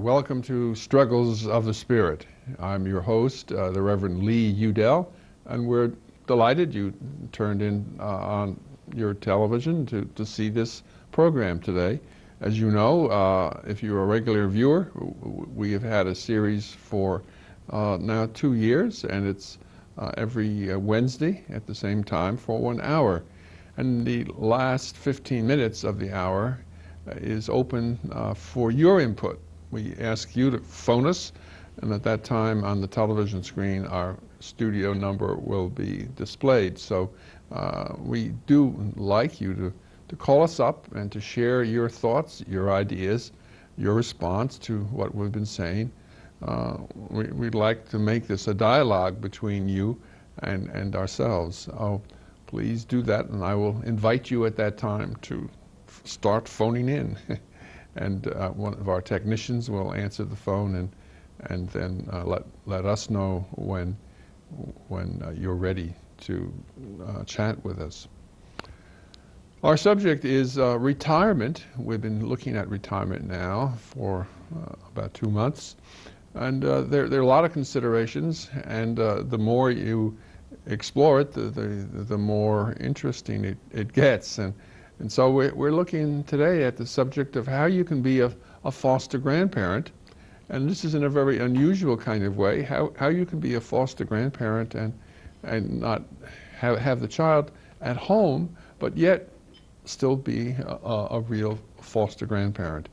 Welcome to Struggles of the Spirit. I'm your host, the Reverend Leland Udell, and we're delighted you turned in on your television to see this program today. As you know, if you're a regular viewer, we have had a series for now 2 years, and it's every Wednesday at the same time for 1 hour. And the last 15 minutes of the hour is open for your input. We ask you to phone us, and at that time on the television screen our studio number will be displayed. So we do like you to call us up and to share your thoughts, your ideas, your response to what we've been saying. We'd like to make this a dialogue between you and ourselves. Please do that, and I will invite you at that time to start phoning in. And one of our technicians will answer the phone and then let us know when you're ready to chat with us. Our subject is retirement. We've been looking at retirement now for about 2 months, and there are a lot of considerations, and the more you explore it, the more interesting it gets. And so we're looking today at the subject of how you can be a foster grandparent, and this is in a very unusual kind of way, how you can be a foster grandparent and not have the child at home, but yet still be a real foster grandparent.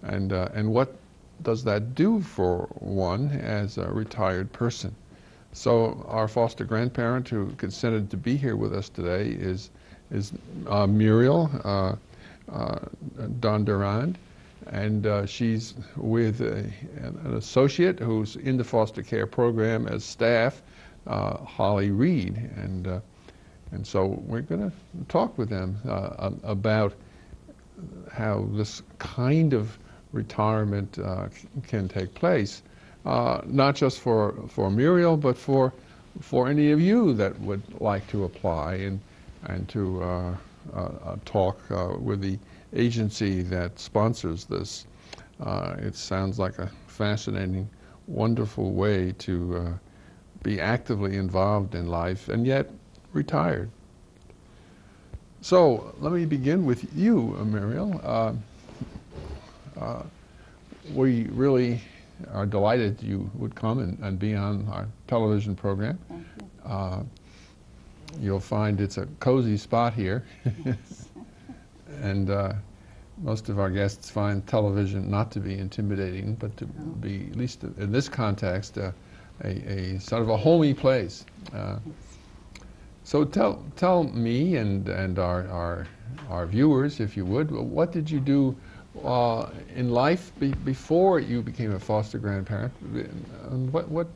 And what does that do for one as a retired person? So our foster grandparent who consented to be here with us today is Muriel Dandurand, and she's with an associate who's in the foster care program as staff, Holly Reed, and so we're going to talk with them about how this kind of retirement can take place, not just for Muriel, but for any of you that would like to apply and to talk with the agency that sponsors this. It sounds like a fascinating, wonderful way to be actively involved in life and yet retired. So let me begin with you, Muriel. We really are delighted you would come and be on our television program. Thank you. You'll find it's a cozy spot here. Yes. And most of our guests find television not to be intimidating, but to be, at least in this context, a sort of a homey place. So tell me and our viewers, if you would, what did you do in life before you became a foster grandparent? What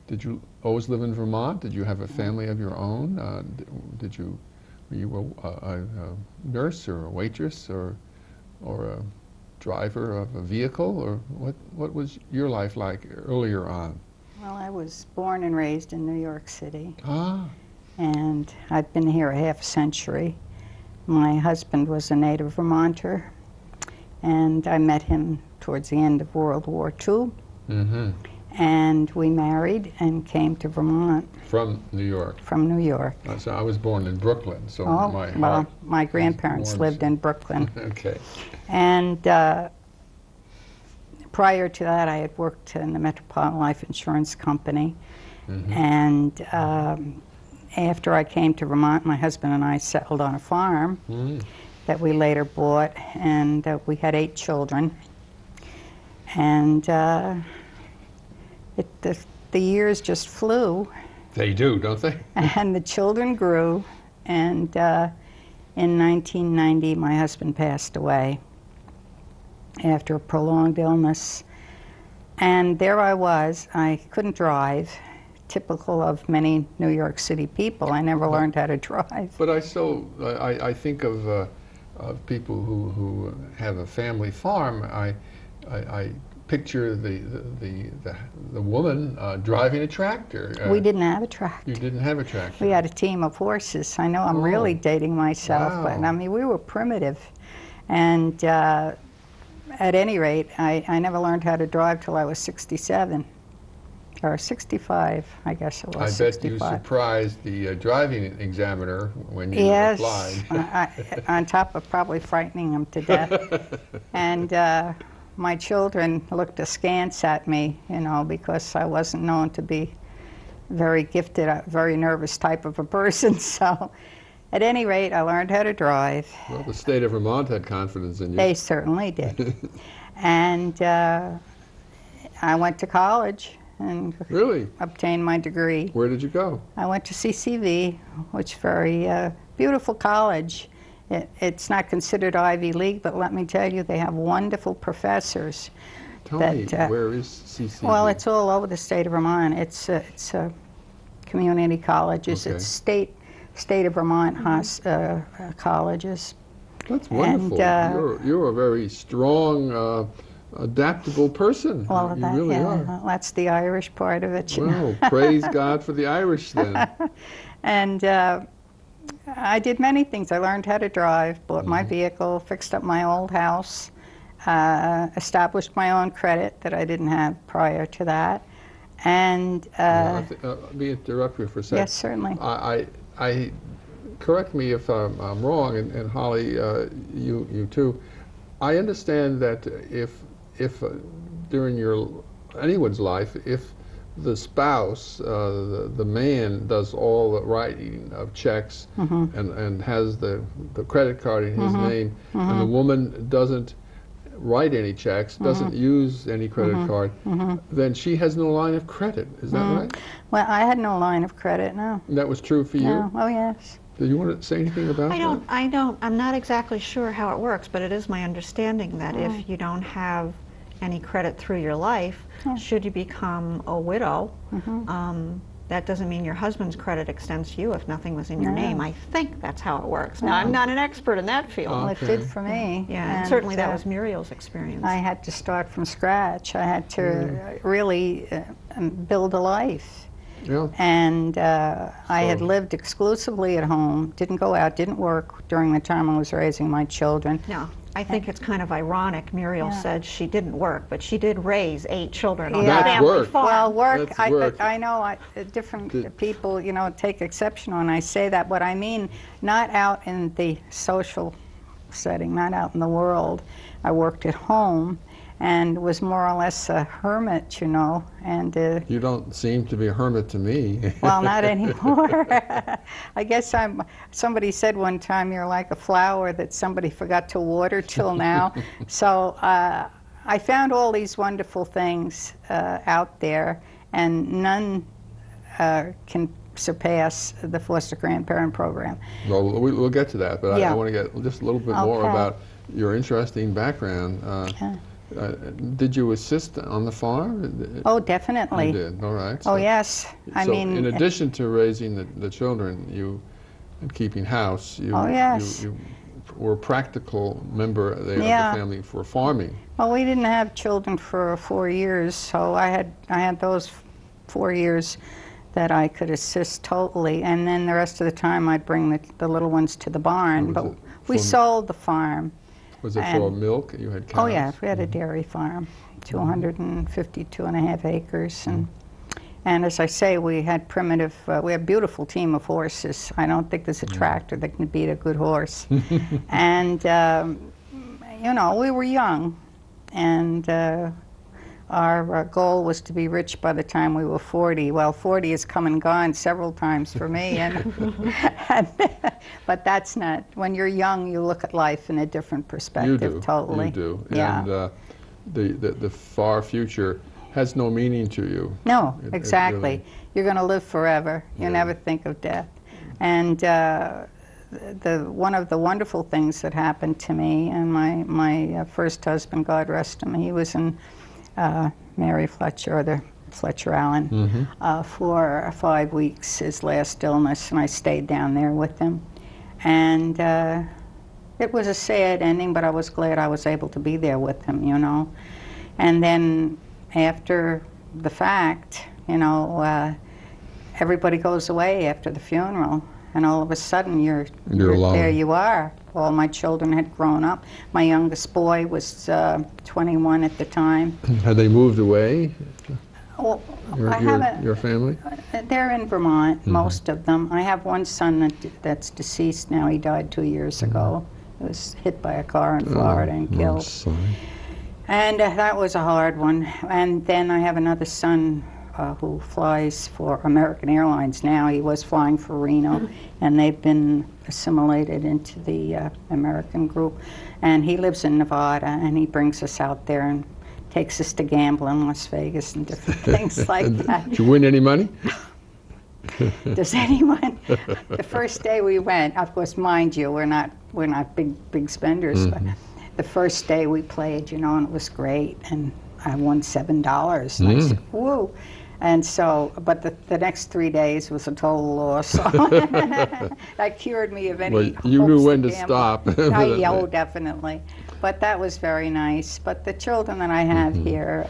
did you always live in Vermont? Did you have a family of your own? Were you a nurse or a waitress or a driver of a vehicle, or what was your life like earlier on? Well, I was born and raised in New York City. Ah. And I've been here a half century. My husband was a native Vermonter, and I met him towards the end of World War II. Mm-hmm. And we married and came to Vermont. From New York? From New York. So I was born in Brooklyn, so my grandparents lived in Brooklyn. Okay. And prior to that, I had worked in the Metropolitan Life Insurance Company. Mm-hmm. And after I came to Vermont, my husband and I settled on a farm that we later bought, and we had 8 children. And the years just flew. They do, don't they? And the children grew, and in 1990 my husband passed away after a prolonged illness. And there I was. I couldn't drive, typical of many New York City people. I never learned how to drive. But I think of people who have a family farm. I picture the woman driving a tractor. We didn't have a tractor. You didn't have a tractor. We had a team of horses. I know I'm really dating myself, but I mean, we were primitive. And at any rate, I never learned how to drive till I was 67. Or 65, I guess it was. I bet 65. you surprised the driving examiner when you Yes, applied. on top of probably frightening them to death. And my children looked askance at me, you know, because I wasn't known to be very gifted, a very nervous type of a person. So at any rate, I learned how to drive. Well, the state of Vermont had confidence in you. They certainly did. And I went to college and Really? obtained my degree. Where did you go? I went to CCV, which is a very beautiful college. It's not considered Ivy League, but let me tell you, they have wonderful professors. Tell me, where is CCV? Well, it's all over the state of Vermont. It's a community colleges. Okay. It's state of Vermont colleges. That's wonderful. And, you're a very strong, adaptable person. Well, you really are. That's the Irish part of it. You know. Well, praise God for the Irish then. And I did many things. I learned how to drive, bought my vehicle, fixed up my old house, established my own credit that I didn't have prior to that. And Let me interrupt you for a second. yes, certainly. I correct me if I'm wrong, and Holly, you too. I understand that if during anyone's life, if the spouse, the man, does all the writing of checks and has the credit card in his name, and the woman doesn't write any checks, doesn't use any credit card, then she has no line of credit. Is that right? Well, I had no line of credit, no. And that was true for you? No. Oh, yes. Do you want to say anything about that? I'm not exactly sure how it works, but it is my understanding that if you don't have any credit through your life, should you become a widow, that doesn't mean your husband's credit extends to you if nothing was in your name. I think that's how it works. Now, I'm not an expert in that field. Well, it did for me. Yeah, and certainly that was Muriel's experience. I had to start from scratch. I had to really build a life. Yeah. And I had lived exclusively at home, didn't go out, didn't work during the time I was raising my children. No, I think it's kind of ironic. Muriel said she didn't work, but she did raise 8 children on the That's family work. farm. Well, work, That's work. I know different people, you know, take exception when I say that, but I mean not out in the social setting, not out in the world. I worked at home and was more or less a hermit, you know, and You don't seem to be a hermit to me. well, not anymore. I guess somebody said one time, you're like a flower that somebody forgot to water till now. So I found all these wonderful things out there, and none can surpass the Foster Grandparent Program. Well, we'll get to that, but Yeah. I want to get just a little bit more Okay. about your interesting background. Did you assist on the farm? Oh, definitely. You did, all right. Oh, yes. I So mean, in addition to raising the children and keeping house, you, Oh, yes. you were a practical member of the family for farming. well, we didn't have children for 4 years, so I had those 4 years that I could assist totally, and then the rest of the time I'd bring the little ones to the barn. Was But it we for- sold the farm. Was it for And- milk? You had cows? Oh yeah, we had a dairy farm, 252.5 acres, and as I say, we had we had a beautiful team of horses. I don't think there's a tractor that can beat a good horse. And you know, we were young, and our goal was to be rich by the time we were 40. Well, 40 has come and gone several times for me, but that's not. When you're young, you look at life in a different perspective. You do. Totally. You do. Yeah. And the far future has no meaning to you. No, It exactly. really- You're going to live forever. You never think of death. And one of the wonderful things that happened to me, and my first husband, God rest him, he was in Mary Fletcher, or the Fletcher Allen, for 5 weeks, his last illness, and I stayed down there with him. And it was a sad ending, but I was glad I was able to be there with him, you know. And then after the fact, you know, everybody goes away after the funeral, and all of a sudden You're alone. there you are. All my children had grown up. My youngest boy was 21 at the time. Had they moved away? Well, I have Your family? They're in Vermont, most of them. I have one son that's deceased now. He died 2 years ago. He was hit by a car in Florida and killed. Sorry. And that was a hard one. And then I have another son who flies for American Airlines now. He was flying for Reno, and they've been assimilated into the American group. And he lives in Nevada, and he brings us out there and takes us to gamble in Las Vegas and different things like that. Did you win any money? Does anyone? The first day we went, of course, mind you, we're not big spenders, but the first day we played, and it was great, and I won $7. And I said, whoa. And so, but the next 3 days was a total loss. That cured me of any Well, you knew hopes when to gamble. stop. Oh, definitely. But that was very nice. But the children that I have here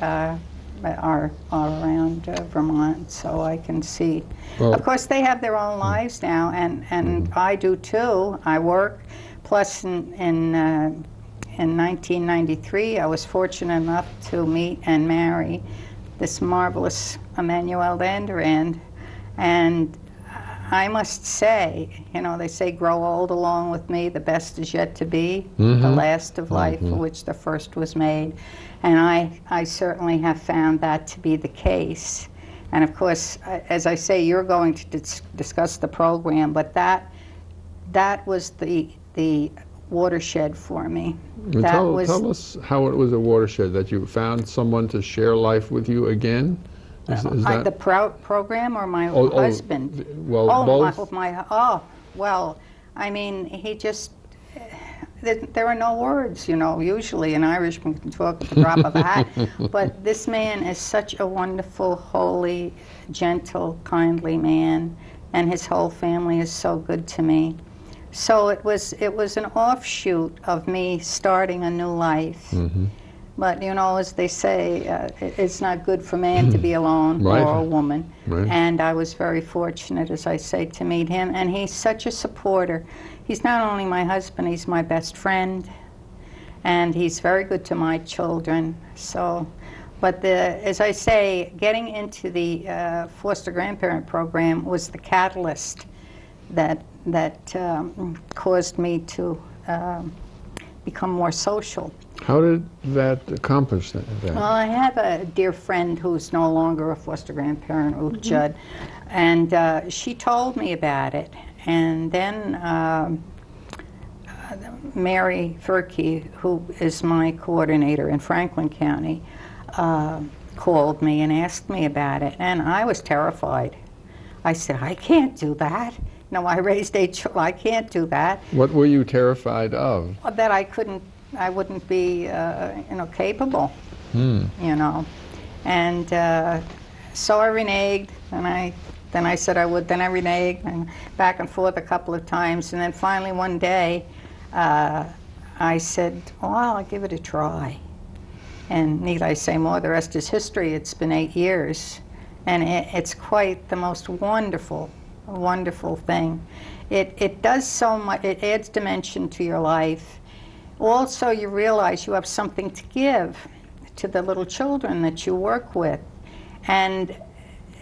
are around Vermont, so I can see. Well, of course, they have their own lives now, and I do too. I work. Plus, in 1993, I was fortunate enough to meet and marry this marvelous Muriel Dandurand, and I must say, they say grow old along with me, the best is yet to be, the last of life for which the first was made, and I certainly have found that to be the case. And of course, as I say, you're going to discuss the program, but that was the watershed for me. Tell us how it was a watershed, that you found someone to share life with you again? Is that the program or my husband? Well, both? Well, I mean, he just, there are no words, usually an Irishman can talk at the drop of a hat, but this man is such a wonderful, holy, gentle, kindly man, and his whole family is so good to me. So it was an offshoot of me starting a new life. But, as they say, it's not good for man to be alone, right, or a woman. Right. And I was very fortunate, as I say, to meet him. And he's such a supporter. He's not only my husband, he's my best friend. And he's very good to my children. So, but as I say, getting into the foster grandparent program was the catalyst that caused me to become more social. How did that accomplish that? Well, I have a dear friend who's no longer a foster grandparent, Ruth Judd, and she told me about it. And then Mary Furkey, who is my coordinator in Franklin County, called me and asked me about it, and I was terrified. I said, I can't do that. I raised 8 children. I can't do that. What were you terrified of? That I wouldn't be, capable. And so I reneged, and then I said I would. Then I reneged, and back and forth a couple of times, and then finally one day, I said, "Well, I'll give it a try." And need I say more? The rest is history. It's been 8 years, and it's quite the most wonderful thing. It does so much. It adds dimension to your life. Also, you realize you have something to give to the little children that you work with, and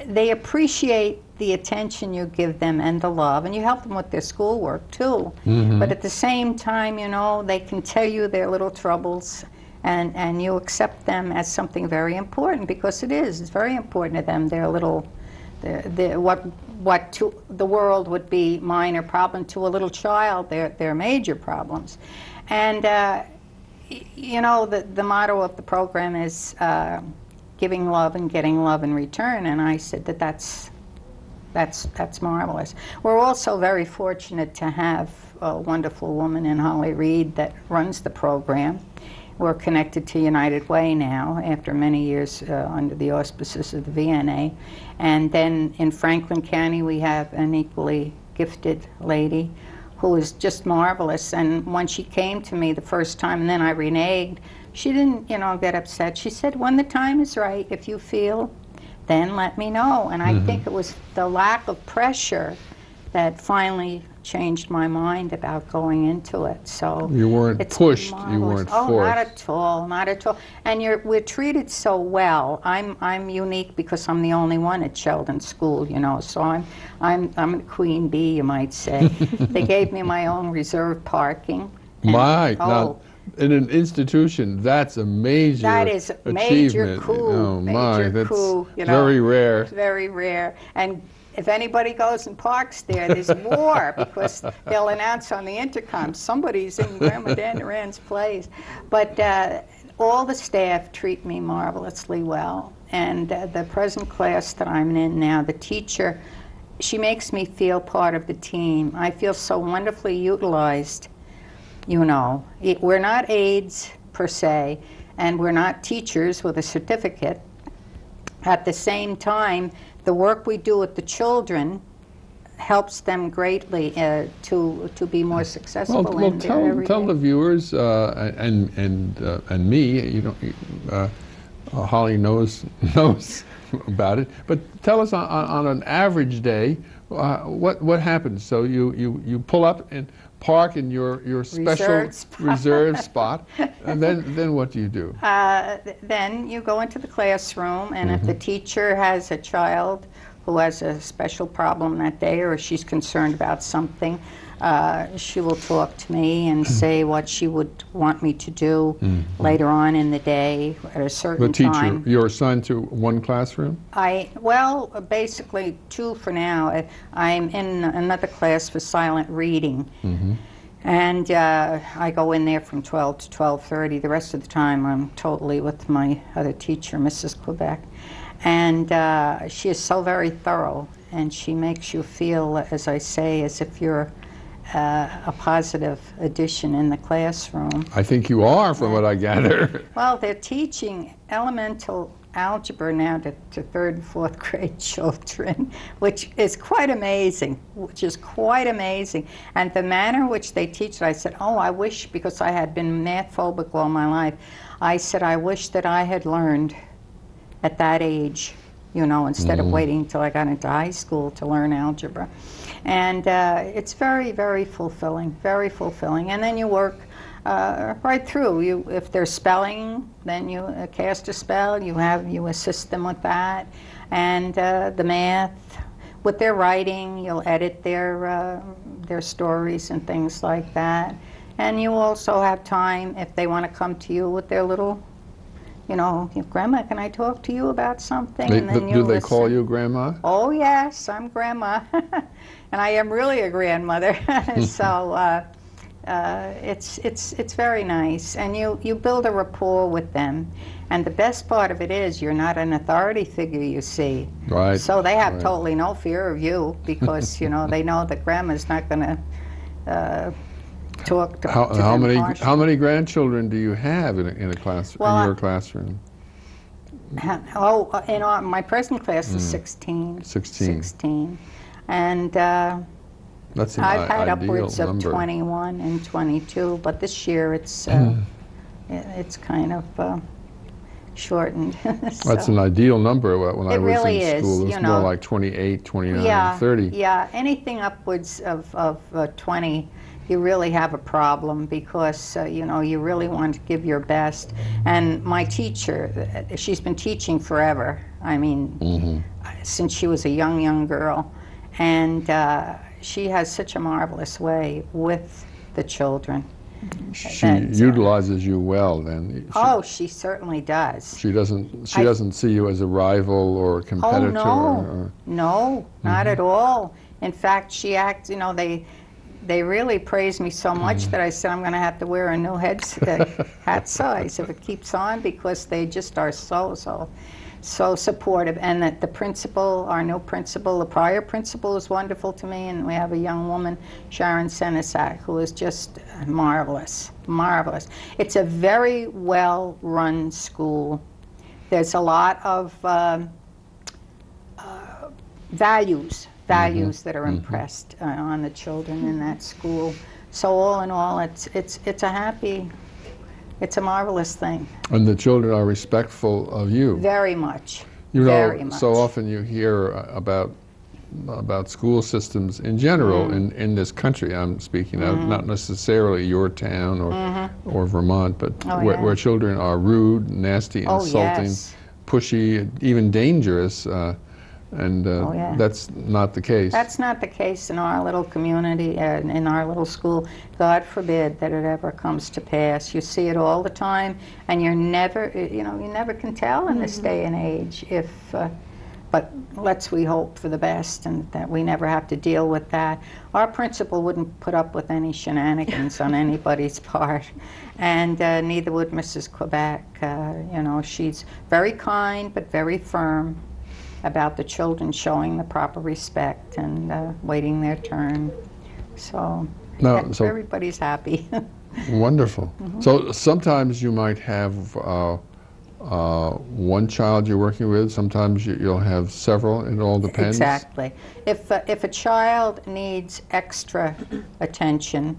they appreciate the attention you give them and the love, and you help them with their schoolwork too. But at the same time, they can tell you their little troubles, and you accept them as something very important, because it's very important to them. Their little, what to the world would be minor problem, to a little child, they're major problems. And the motto of the program is giving love and getting love in return, and I said that's marvelous. We're also very fortunate to have a wonderful woman in Holly Reed that runs the program. We're connected to United Way now after many years under the auspices of the VNA. And then in Franklin County we have an equally gifted lady who is just marvelous. And when she came to me the first time, and then I reneged, she didn't, get upset. She said, when the time is right, if you feel, then let me know. And I think it was the lack of pressure that finally changed my mind about going into it. So You weren't it's pushed, you marvelous. weren't Oh, forced. not at all, not at all. And we're treated so well. I'm unique because I'm the only one at Sheldon School, you know. So I'm a queen bee, you might say. They gave me my own reserved parking. And, Now, in an institution, that's a major that is a major achievement. coup. Oh my, major that's coup, you know. very rare. Very rare. And if anybody goes and parks there, there's war because they'll announce on the intercom, somebody's in Grandma Dandurand's place. But all the staff treat me marvelously well. And the present class that I'm in now, the teacher, she makes me feel part of the team. I feel so wonderfully utilized, you know. We're not aides per se, and we're not teachers with a certificate. At the same time, the work we do with the children helps them greatly to be more successful. Well, tell the viewers and me. You know, Holly knows about it. But tell us on an average day, what happens? So you pull up and park in your special reserved spot, and then what do you do? Then you go into the classroom, and if the teacher has a child who has a special problem that day, or she's concerned about something, she will talk to me and say what she would want me to do later on in the day at a certain time. The teacher, you're assigned to one classroom? Well, basically two for now. I'm in another class for silent reading. And I go in there from 12 to 12:30. The rest of the time I'm totally with my other teacher, Mrs. Quebec. And she is so very thorough, and she makes you feel, as I say, as if you're a positive addition in the classroom. I think you are, from what I gather. Well, they're teaching elemental algebra now to third and fourth grade children, which is quite amazing, And the manner in which they teach it, I said, oh, I wish, because I had been math phobic all my life, I said, I wish that I had learned at that age, you know, instead of waiting until I got into high school to learn algebra. And it's very, very fulfilling, very fulfilling. And then you work right through. If there's spelling, then you cast a spell, you assist them with that. And the math, with their writing, you'll edit their stories and things like that. And you also have time, if they want to come to you with their little, you know, Grandma, can I talk to you about something? And then Do they call you Grandma? Oh, yes, I'm Grandma. And I am really a grandmother. So it's very nice. And you build a rapport with them. And the best part of it is you're not an authority figure, you see. Right. So they have totally no fear of you because, you know, they know that Grandma's not going to talk to them how many grandchildren do you have in a class, in your classroom? In my present class is 16. 16. And that's an I've had ideal upwards of number. 21 and 22, but this year it's kind of shortened. So. That's an ideal number. When I was really in school, is, it was more like 28, 29, 30. Yeah, anything upwards of 20, you really have a problem because, you know, you really want to give your best. And my teacher, she's been teaching forever. I mean, since she was a young girl. And she has such a marvelous way with the children. She utilizes you well, then. She certainly does. She doesn't see you as a rival or a competitor. Oh, no, not at all. In fact, she acts, you know, they really praise me so much that I said I'm going to have to wear a new hat size if it keeps on, because they just are so supportive. And that the principal, our new principal, the prior principal is wonderful to me, and we have a young woman, Sharon Senesac, who is just marvelous. It's a very well-run school. There's a lot of values that are impressed on the children in that school. So all in all, it's a marvelous thing. And the children are respectful of you. Very much. You know, very much. so often you hear about about school systems in general in this country. I'm speaking of, not necessarily your town or Vermont, but where children are rude, nasty, insulting, pushy, even dangerous. That's not the case. That's not the case in our little community and in our little school. God forbid that it ever comes to pass. You see it all the time, and you're never, you never can tell in this day and age if. But we hope for the best, and that we never have to deal with that. Our principal wouldn't put up with any shenanigans on anybody's part, and neither would Mrs. Quebec. She's very kind but very firm about the children showing the proper respect and waiting their turn. So everybody's happy. Wonderful. So sometimes you might have one child you're working with, sometimes you'll have several, it all depends? Exactly. If a child needs extra attention,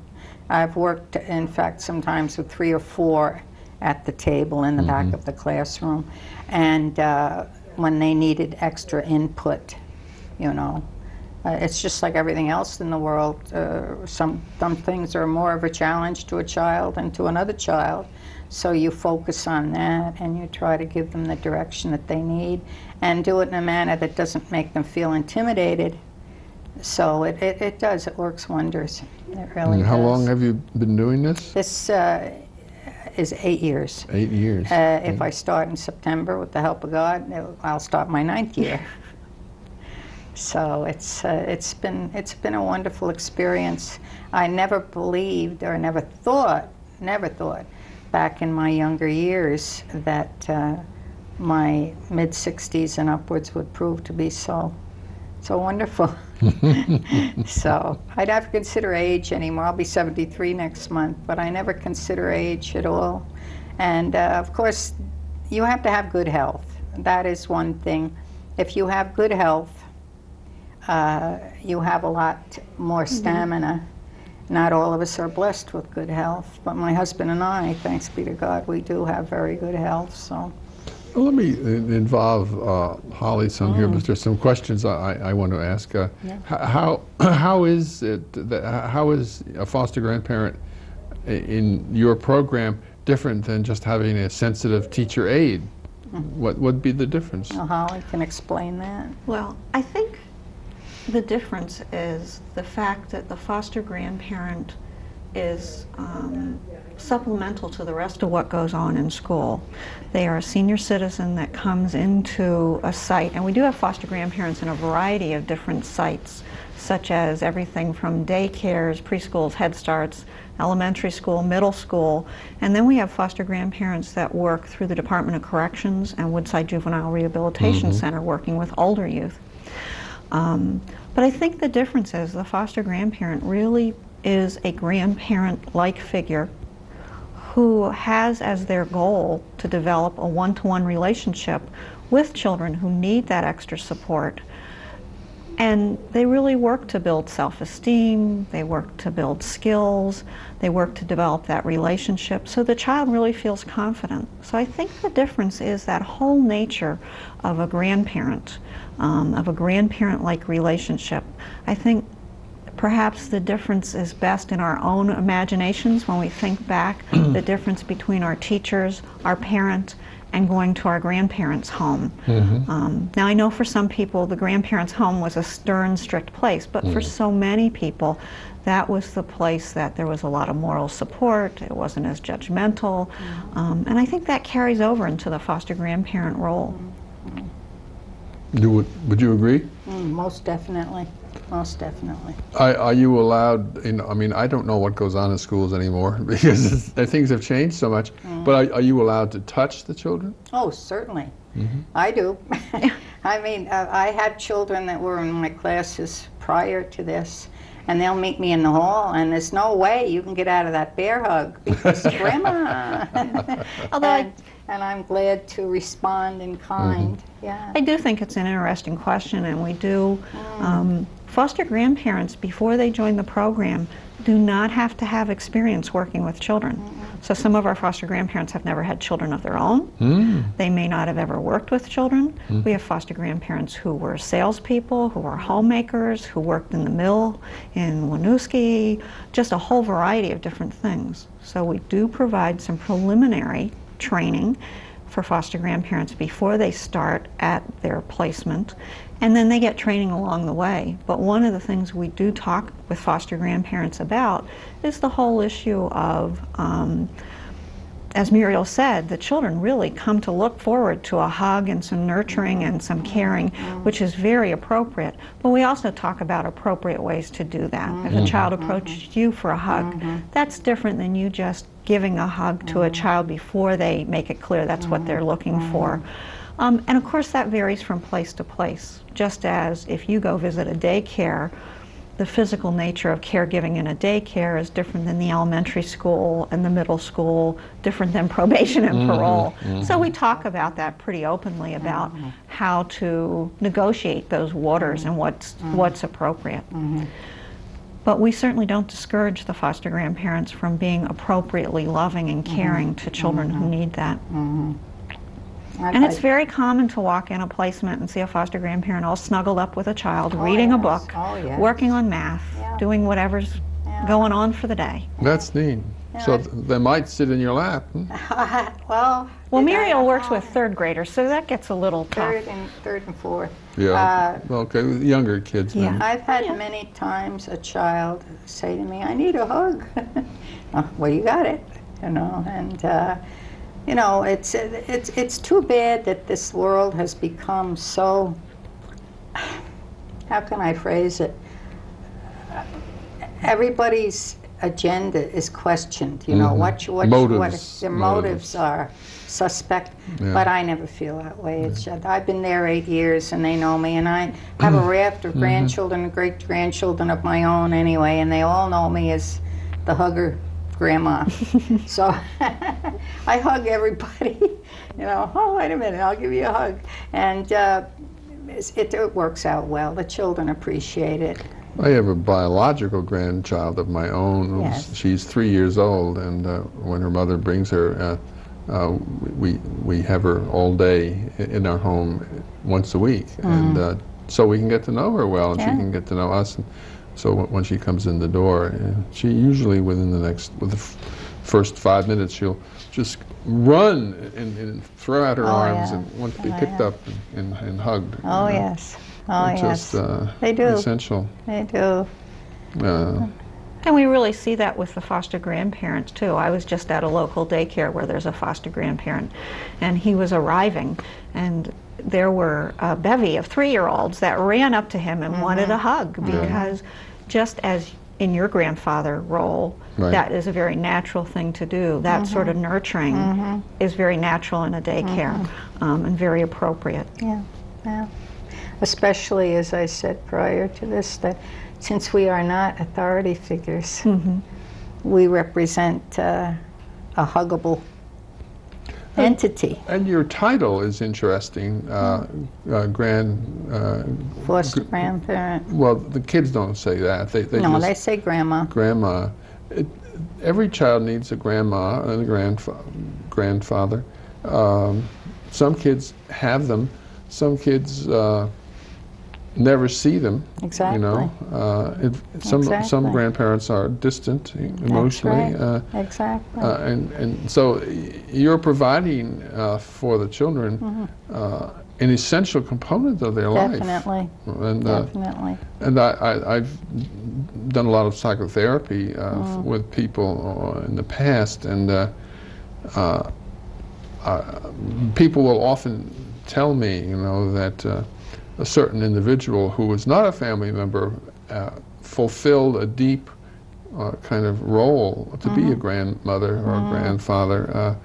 I've worked, in fact, sometimes with 3 or 4 at the table in the back of the classroom, and when they needed extra input, it's just like everything else in the world. Some things are more of a challenge to a child than to another child. So you focus on that and you try to give them the direction that they need and do it in a manner that doesn't make them feel intimidated. So it does, it works wonders. It really does. How long have you been doing this? This is 8 years. 8 years. If I start in September with the help of God, I'll start my 9th year. So it's been a wonderful experience. I never believed or never thought back in my younger years that my mid-60s and upwards would prove to be so wonderful. So I never consider age anymore. I'll be 73 next month, but I never consider age at all. And of course, you have to have good health. That is one thing. If you have good health, you have a lot more stamina. Not all of us are blessed with good health, but my husband and I, thanks be to God, we do have very good health. So, well, let me involve Holly some here, because there's some questions I want to ask. How is a foster grandparent in your program different than just having a sensitive teacher aide? What would be the difference? Well, Holly can explain that. Well, I think the difference is the fact that the foster grandparent is supplemental to the rest of what goes on in school. They are a senior citizen that comes into a site, and we do have foster grandparents in a variety of different sites, such as everything from daycares, preschools, Head Starts, elementary school, middle school, and then we have foster grandparents that work through the Department of Corrections and Woodside Juvenile Rehabilitation Center working with older youth. But I think the difference is the foster grandparent really is a grandparent-like figure who has as their goal to develop a one-to-one relationship with children who need that extra support. And they really work to build self-esteem, they work to build skills, they work to develop that relationship so the child really feels confident. So I think the difference is that whole nature of a grandparent-like relationship. I think perhaps the difference is best in our own imaginations when we think back the difference between our teachers, our parents, and going to our grandparents' home. Now I know for some people the grandparents' home was a stern, strict place, but for so many people that was the place that there was a lot of moral support, it wasn't as judgmental, and I think that carries over into the foster grandparent role. Would you agree? Most definitely. Most definitely. Are you allowed, I mean, I don't know what goes on in schools anymore because things have changed so much, but are you allowed to touch the children? Oh, certainly. I do. I mean, I had children that were in my classes prior to this, and they'll meet me in the hall, and there's no way you can get out of that bear hug because Grandma. And I'm glad to respond in kind. Yeah. I do think it's an interesting question, and we do. Foster grandparents, before they join the program, do not have to have experience working with children. So some of our foster grandparents have never had children of their own. They may not have ever worked with children. We have foster grandparents who were salespeople, who were homemakers, who worked in the mill in Winooski, just a whole variety of different things. So we do provide some preliminary training for foster grandparents before they start at their placement, and then they get training along the way. But one of the things we do talk with foster grandparents about is the whole issue of, as Muriel said, the children really come to look forward to a hug and some nurturing and some caring, which is very appropriate. But we also talk about appropriate ways to do that. If a child approaches you for a hug, that's different than you just giving a hug to a child before they make it clear that's what they're looking for. And of course that varies from place to place. Just as if you go visit a daycare, the physical nature of caregiving in a daycare is different than the elementary school and the middle school, different than probation and parole. So we talk about that pretty openly about how to negotiate those waters and what's appropriate. But we certainly don't discourage the foster grandparents from being appropriately loving and caring to children who need that. And it's very common to walk in a placement and see a foster grandparent all snuggled up with a child, reading a book, working on math, doing whatever's going on for the day. That's neat. So they might sit in your lap. Well, Muriel works with third graders, so that gets a little tough. Third and fourth. Yeah. Okay, with younger kids. Yeah. Then. I've had many times a child say to me, "I need a hug." Well, you got it, you know, and you know, it's too bad that this world has become so. How can I phrase it? Everybody's agenda is questioned. You know, what their motives are suspect. But I never feel that way. It's just, I've been there 8 years, and they know me, and I have a raft of grandchildren and great-grandchildren of my own anyway, and they all know me as the hugger grandma. So I hug everybody. You know, oh, wait a minute, I'll give you a hug. And it works out well. The children appreciate it. I have a biological grandchild of my own. Yes. She's 3 years old, and when her mother brings her, we have her all day in our home once a week, and so we can get to know her well, and she can get to know us. And so when she comes in the door, she usually with the first 5 minutes, she'll just run and throw out her arms and want to be picked up and hugged. Oh, yes. Oh, yes. They do. Essential. They do. And we really see that with the foster grandparents too. I was just at a local daycare where there's a foster grandparent, and he was arriving, and there were a bevy of 3-year-olds that ran up to him and wanted a hug, because just as in your grandfather role, that is a very natural thing to do. That sort of nurturing is very natural in a daycare and very appropriate. Yeah, yeah. Especially, as I said prior to this, that since we are not authority figures, we represent a huggable entity. And your title is interesting, Foster grandparent. Well, the kids don't say that. They say grandma. Grandma. Every child needs a grandma and a grandfather. Some kids have them. Some kids never see them. Exactly. You know, some grandparents are distant emotionally. That's right. Exactly. And so you're providing for the children an essential component of their life. Definitely. And, definitely. And I've done a lot of psychotherapy with people in the past, and people will often tell me, you know, that a certain individual who was not a family member fulfilled a deep kind of role to be a grandmother or a grandfather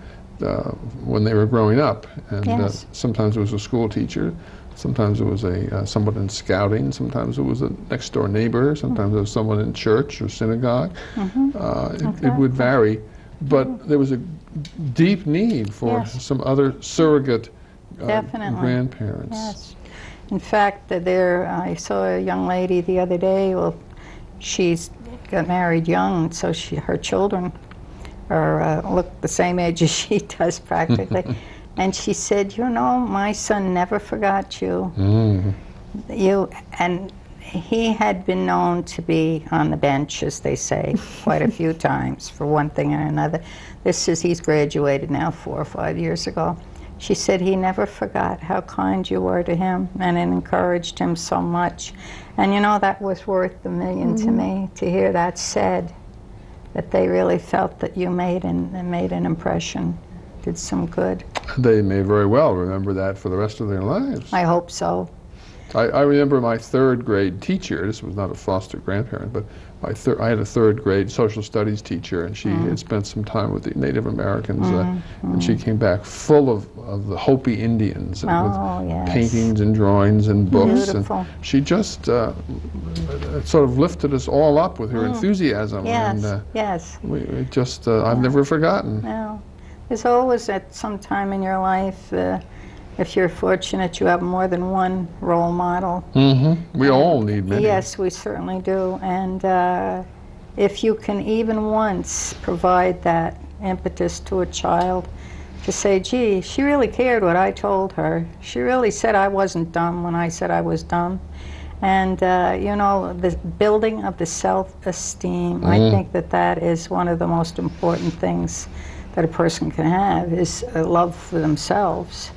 when they were growing up. And sometimes it was a school teacher, sometimes it was someone in scouting, sometimes it was a next door neighbor, sometimes it was someone in church or synagogue. It would vary, but there was a deep need for some other surrogate grandparents. Yes. In fact, I saw a young lady the other day. Well, she's got married young, so her children look the same age as she does practically. And she said, you know, my son never forgot you. And he had been known to be on the bench, as they say, quite a few times for one thing or another. He's graduated now 4 or 5 years ago. She said he never forgot how kind you were to him, and it encouraged him so much. And you know, that was worth $1 million to me, to hear that said, that they really felt that you made an impression, did some good. They may very well remember that for the rest of their lives. I hope so. I remember my 3rd grade teacher. This was not a foster grandparent, but I had a 3rd grade social studies teacher, and she had spent some time with the Native Americans, and she came back full of the Hopi Indians, and with paintings and drawings and books. Beautiful. And she just sort of lifted us all up with her enthusiasm. Yes, and, yes. We just, I've never forgotten. No. There's always at some time in your life, if you're fortunate, you have more than one role model. We all need many. Yes, we certainly do. And if you can even once provide that impetus to a child to say, gee, she really cared what I told her. She really said I wasn't dumb when I said I was dumb. And, you know, the building of the self-esteem, I think that is one of the most important things that a person can have, is a love for themselves.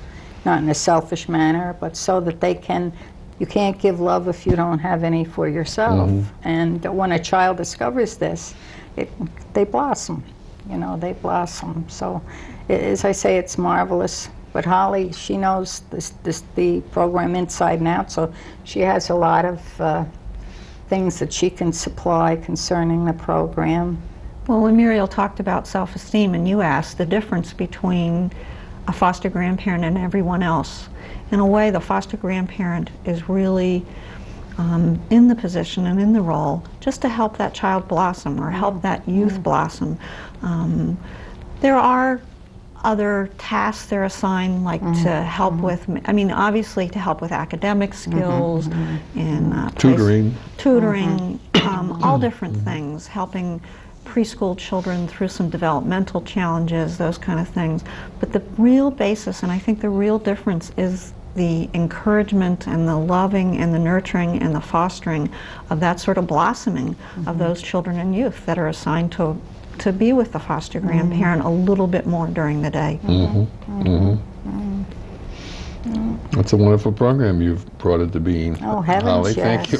Not in a selfish manner, but so that they can, you can't give love if you don't have any for yourself. And when a child discovers this, they blossom, you know, they blossom. So, as I say, it's marvelous. But Holly, she knows the program inside and out, so she has a lot of things that she can supply concerning the program. Well, when Muriel talked about self-esteem, and you asked the difference between a foster grandparent and everyone else. In a way, the foster grandparent is really in the position and in the role just to help that child blossom or help that youth blossom. There are other tasks they're assigned, like to help with, I mean, obviously to help with academic skills and tutoring, all different things, helping preschool children through some developmental challenges, those kind of things. But the real basis, and I think the real difference, is the encouragement and the loving and the nurturing and the fostering of that sort of blossoming of those children and youth that are assigned to be with the foster grandparent a little bit more during the day. That's a wonderful program you've brought into being. Oh, heavens, Holly, yes. thank you.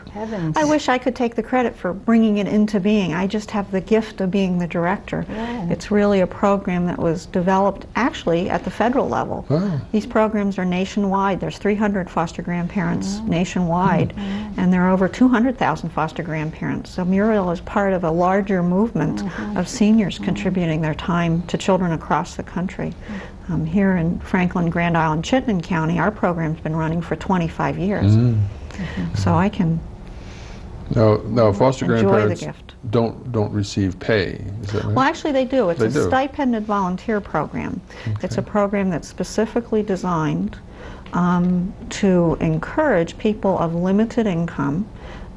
Heavens. I wish I could take the credit for bringing it into being. I just have the gift of being the director. Yeah. It's really a program that was developed actually at the federal level. Oh. These programs are nationwide. There's 300 foster grandparents nationwide, and there are over 200,000 foster grandparents. So Muriel is part of a larger movement of seniors contributing their time to children across the country. Here in Franklin, Grand Island, Chittenden County, our program's been running for 25 years. So I can No, foster enjoy grandparents the gift. don't receive pay. Is that right? Well, actually they do. It's They a do. stipended volunteer program. It's a program that's specifically designed to encourage people of limited income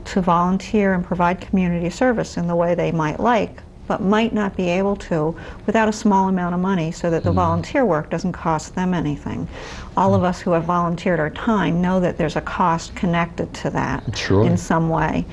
to volunteer and provide community service in the way they might like, but might not be able to without a small amount of money, so that the volunteer work doesn't cost them anything. All of us who have volunteered our time know that there's a cost connected to that Sure. in some way.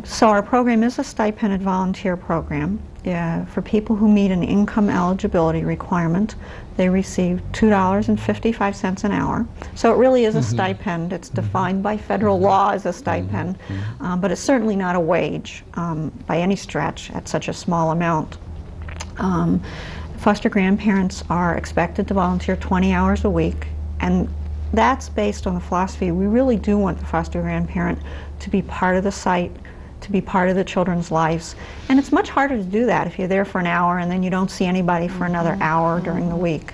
So our program is a stipended volunteer program. For people who meet an income eligibility requirement, they receive $2.55 an hour. So it really is a stipend. It's defined by federal law as a stipend, but it's certainly not a wage by any stretch at such a small amount. Foster grandparents are expected to volunteer 20 hours a week, and that's based on the philosophy we really do want the foster grandparent to be part of the site, to be part of the children's lives. And it's much harder to do that if you're there for an hour and then you don't see anybody for another hour during the week.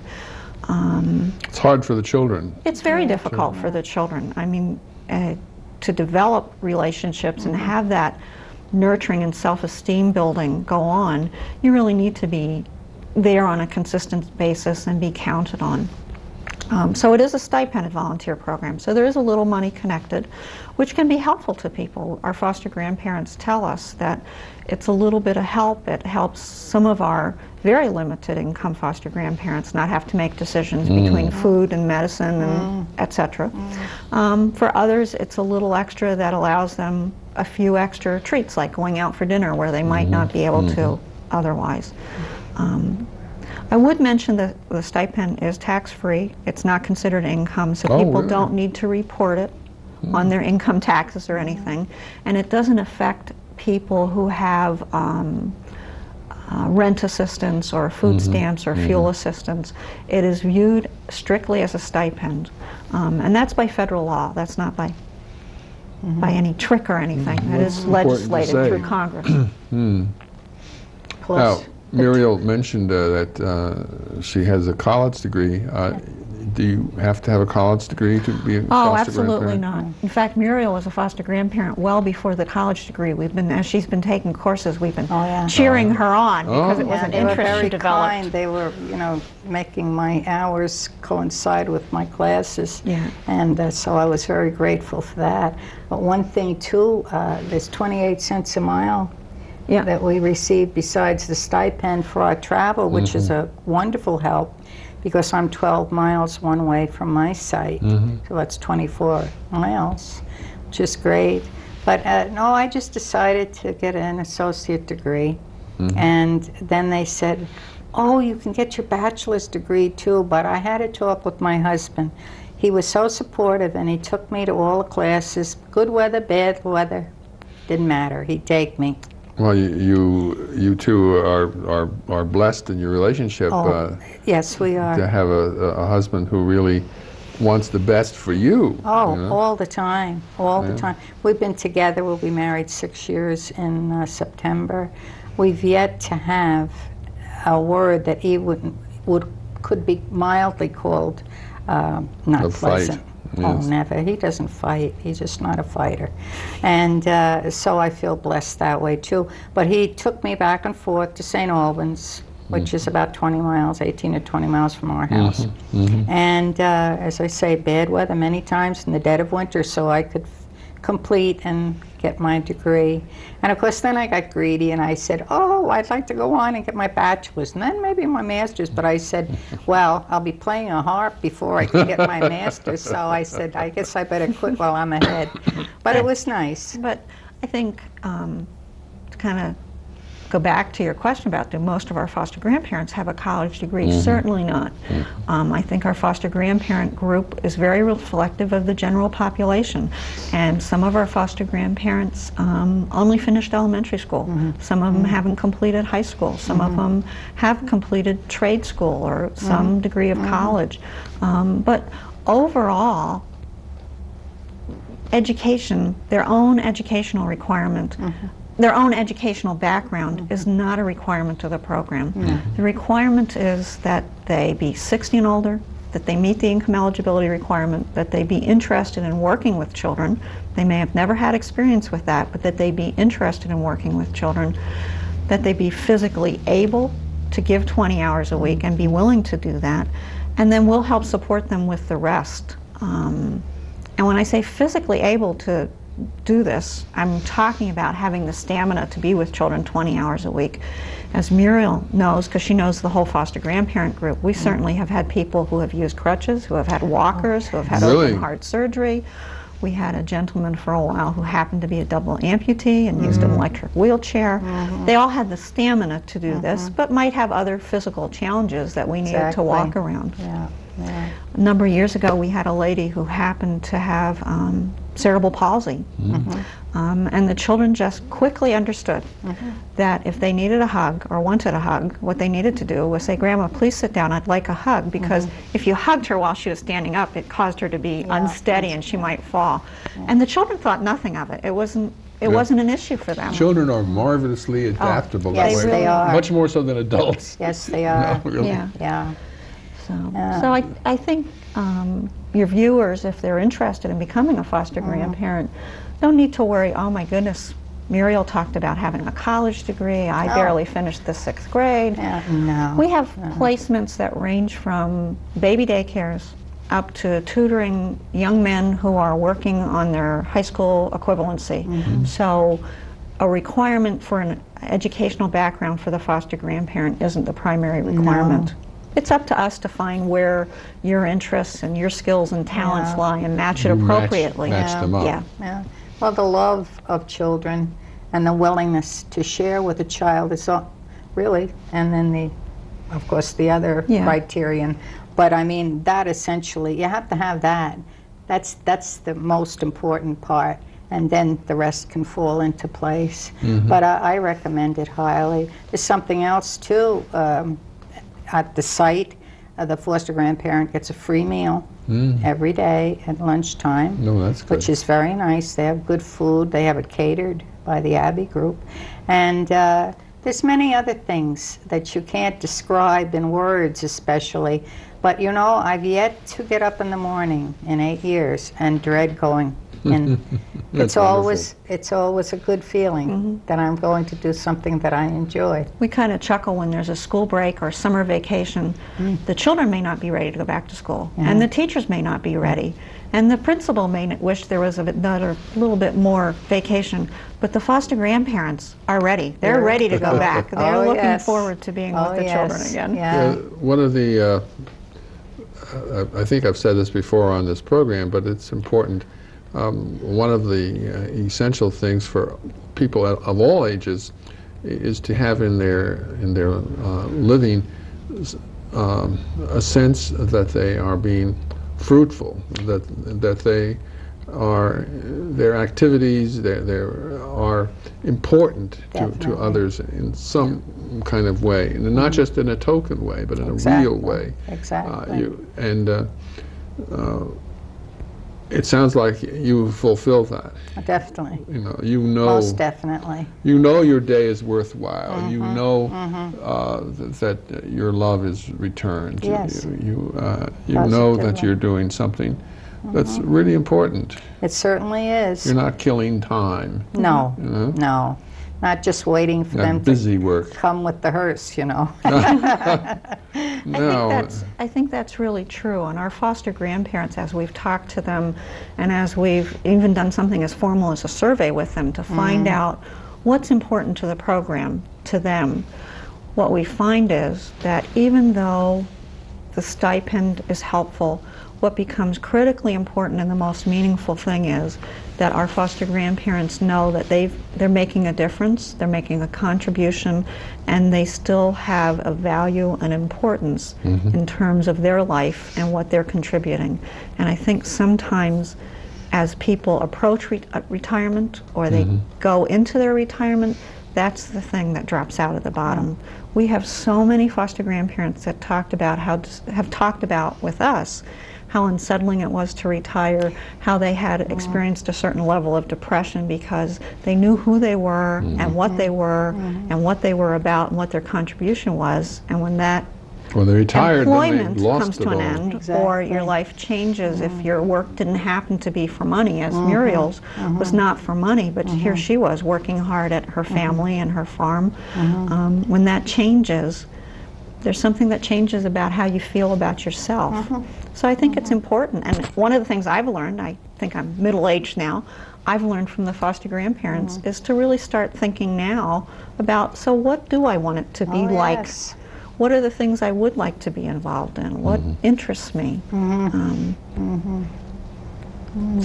It's hard for the children. It's very difficult for the children. I mean, to develop relationships and have that nurturing and self-esteem building go on, you really need to be there on a consistent basis and be counted on. So it is a stipended volunteer program. So there is a little money connected, which can be helpful to people. Our foster grandparents tell us that it's a little bit of help. It helps some of our very limited income foster grandparents not have to make decisions between food and medicine and et cetera. For others, it's a little extra that allows them a few extra treats, like going out for dinner where they might not be able to otherwise. I would mention that the stipend is tax-free. It's not considered income, so people really? don't need to report it on their income taxes or anything. And it doesn't affect people who have rent assistance or food stamps or fuel assistance. It is viewed strictly as a stipend. And that's by federal law. That's not by any trick or anything. That is legislated through Congress. Now, Muriel mentioned that she has a college degree. Do you have to have a college degree to be a foster Oh, absolutely grandparent? not. In fact, Muriel was a foster grandparent well before the college degree. As she's been taking courses, we've been cheering her on because it was an they were interest she very developed. kind. They were, making my hours coincide with my classes. Yeah. And so I was very grateful for that. But one thing, too, there's 28 cents a mile that we receive besides the stipend for our travel, which is a wonderful help because I'm 12 miles one way from my site. So that's 24 miles, which is great. But no, I just decided to get an associate degree. And then they said, oh, you can get your bachelor's degree too. But I had to talk with my husband. He was so supportive, and he took me to all the classes. Good weather, bad weather, didn't matter. He'd take me. Well, you two are blessed in your relationship. Yes, we are. To have a husband who really wants the best for you. Oh, all the time, all the time. We've been together. We'll be married 6 years in September. We've yet to have a word that he could be mildly called not A pleasant. fight. Oh, Yes. never. He doesn't fight. He's just not a fighter. And so I feel blessed that way, too. But he took me back and forth to St. Albans, which is about 20 miles, 18 or 20 miles from our house. And as I say, bad weather many times in the dead of winter, so I could complete and get my degree. And of course, then I got greedy and I said, oh, I'd like to go on and get my bachelor's and then maybe my master's. But I said, well, I'll be playing a harp before I can get my master's. So I said, I guess I better quit while I'm ahead. But it was nice. But I think to kind of go back to your question about do most of our foster grandparents have a college degree? Certainly not. I think our foster grandparent group is very reflective of the general population. And some of our foster grandparents only finished elementary school. Some of them haven't completed high school. Some of them have completed trade school or some degree of college. But overall, education, their own educational requirement, their own educational background is not a requirement of the program. The requirement is that they be 60 and older, that they meet the income eligibility requirement, that they be interested in working with children. They may have never had experience with that, but that they be interested in working with children, that they be physically able to give 20 hours a week and be willing to do that, and then we'll help support them with the rest. And when I say physically able to do this, I'm talking about having the stamina to be with children 20 hours a week. As Muriel knows, because she knows the whole foster grandparent group, we certainly have had people who have used crutches, who have had walkers, who have had open heart surgery. We had a gentleman for a while who happened to be a double amputee and used an electric wheelchair. They all had the stamina to do this, but might have other physical challenges that we needed to walk around. A number of years ago, we had a lady who happened to have cerebral palsy. And the children just quickly understood that if they needed a hug or wanted a hug, what they needed to do was say, Grandma, please sit down, I'd like a hug, because if you hugged her while she was standing up, it caused her to be unsteady and she might fall. And the children thought nothing of it. It wasn't an issue for them. Children are marvelously adaptable that yes, way. they are. Much more so than adults. Yes, they are. No, really. Yeah. So I think your viewers, if they're interested in becoming a foster grandparent, don't need to worry, oh my goodness, Muriel talked about having a college degree, I barely finished the 6th grade. No. We have placements that range from baby daycares up to tutoring young men who are working on their high school equivalency. So a requirement for an educational background for the foster grandparent isn't the primary requirement. It's up to us to find where your interests and your skills and talents lie and match it appropriately. Match them up. Yeah. Well, the love of children and the willingness to share with a child is all, really, and then of course, the other criterion. But I mean, that essentially, you have to have that. That's the most important part, and then the rest can fall into place. But I recommend it highly. There's something else too. At the site, the foster grandparent gets a free meal every day at lunchtime, That's good. which is very nice. They have good food. They have it catered by the Abbey group. And there's many other things that you can't describe in words especially. But you know, I've yet to get up in the morning in 8 years and dread going in. It's always a good feeling that I'm going to do something that I enjoy. We kind of chuckle when there's a school break or summer vacation. The children may not be ready to go back to school, and the teachers may not be ready, and the principal may wish there was another little bit more vacation, but the foster grandparents are ready. They're ready to go back. They're looking forward to being with the children again. One of the, I think I've said this before on this program, but it's important. One of the essential things for people of all ages is to have in their living a sense that they are being fruitful, that they are, their activities are important to others in some kind of way, and not just in a token way, but in a real way. It sounds like you fulfill that. Definitely. You know. Most definitely. You know your day is worthwhile. You know that your love is returned. Yes. You know that you're doing something that's really important. It certainly is. You're not killing time. No. No. Not just waiting for them to come with the hearse, you know. I think that's really true. And our foster grandparents, as we've talked to them, and as we've even done something as formal as a survey with them to find out what's important to the program to them, what we find is that even though the stipend is helpful, what becomes critically important and the most meaningful thing is that our foster grandparents know that they're making a difference, they're making a contribution, and they still have a value and importance in terms of their life and what they're contributing. And I think sometimes as people approach retirement or they go into their retirement, that's the thing that drops out at the bottom. We have so many foster grandparents that have talked about with us how unsettling it was to retire, how they had experienced a certain level of depression because they knew who they were and what they were and what they were about and what their contribution was. And when that employment comes to an end or your life changes, if your work didn't happen to be for money, as Muriel's was not for money, but here she was working hard at her family and her farm. When that changes, there's something that changes about how you feel about yourself. So I think it's important. And one of the things I've learned, I think I'm middle-aged now, I've learned from the foster grandparents is to really start thinking now about, so what do I want it to be like? What are the things I would like to be involved in? What interests me? So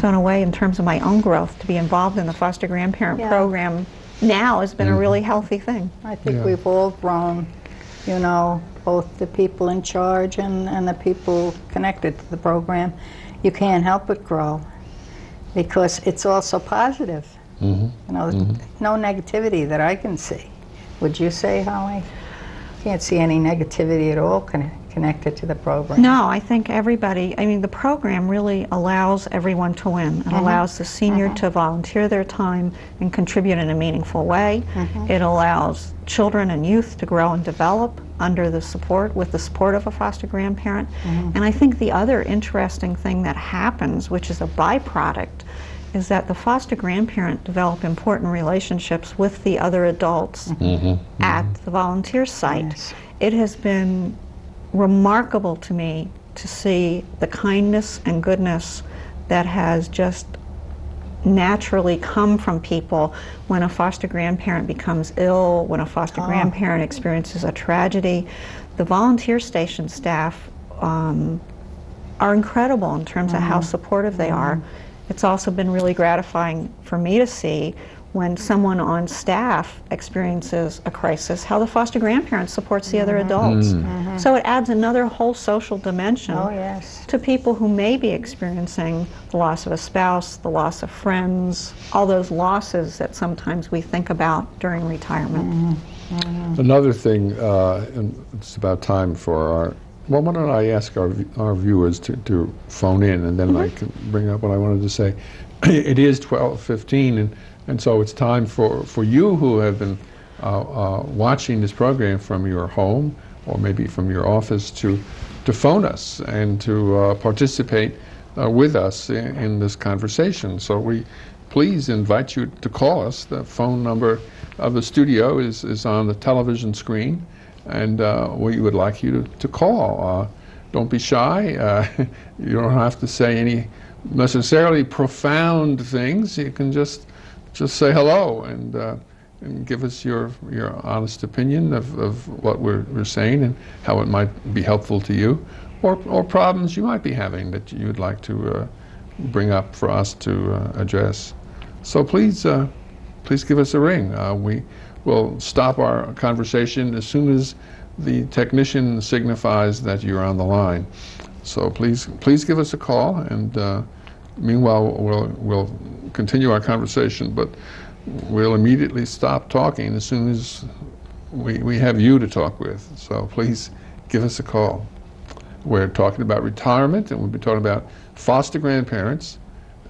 in a way, in terms of my own growth, to be involved in the foster grandparent program now has been a really healthy thing. I think we've all grown, you know, both the people in charge and the people connected to the program. You can't help but grow because it's also positive. You know, no negativity that I can see. Would you say, Holly? Can't see any negativity at all connected to the program. No, I think everybody, I mean, the program really allows everyone to win. It allows the senior to volunteer their time and contribute in a meaningful way. It allows children and youth to grow and develop with the support of a foster grandparent. And I think the other interesting thing that happens, which is a byproduct, is that the foster grandparent develop important relationships with the other adults at the volunteer site. It has been remarkable to me to see the kindness and goodness that has just naturally come from people when a foster grandparent becomes ill, when a foster grandparent experiences a tragedy. The volunteer station staff are incredible in terms of how supportive they are. It's also been really gratifying for me to see when someone on staff experiences a crisis, how the foster grandparent supports the other adults. So it adds another whole social dimension to people who may be experiencing the loss of a spouse, the loss of friends, all those losses that sometimes we think about during retirement. Another thing, and it's about time for our, well, why don't I ask our viewers to phone in, and then I can bring up what I wanted to say. It is 12:15, and so it's time for you who have been watching this program from your home or maybe from your office to phone us and to participate with us in this conversation. So we please invite you to call us. The phone number of the studio is on the television screen, and we would like you to call. Don't be shy. You don't have to say any necessarily profound things. You can just say hello and give us your honest opinion of what we're saying and how it might be helpful to you, or problems you might be having that you would like to bring up for us to address. So please give us a ring. We will stop our conversation as soon as the technician signifies that you're on the line. So please give us a call, and meanwhile we'll continue our conversation, but we'll immediately stop talking as soon as we have you to talk with. So please give us a call. We're talking about retirement, and we'll be talking about foster grandparents,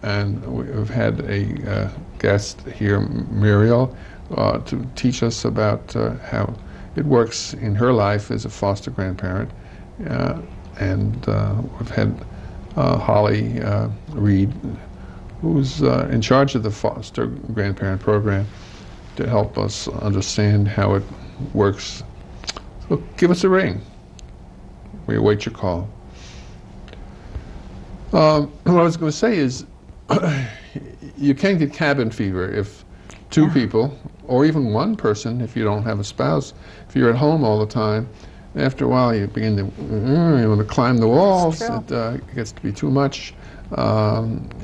and we've had a guest here, Muriel, to teach us about how it works in her life as a foster grandparent. And we've had Holly Reed, who's in charge of the Foster Grandparent Program, to help us understand how it works. So give us a ring. We await your call. What I was going to say is, you can get cabin fever if two people, or even one person, if you don't have a spouse, if you're at home all the time. After a while, you begin to you want to climb the walls. It gets to be too much.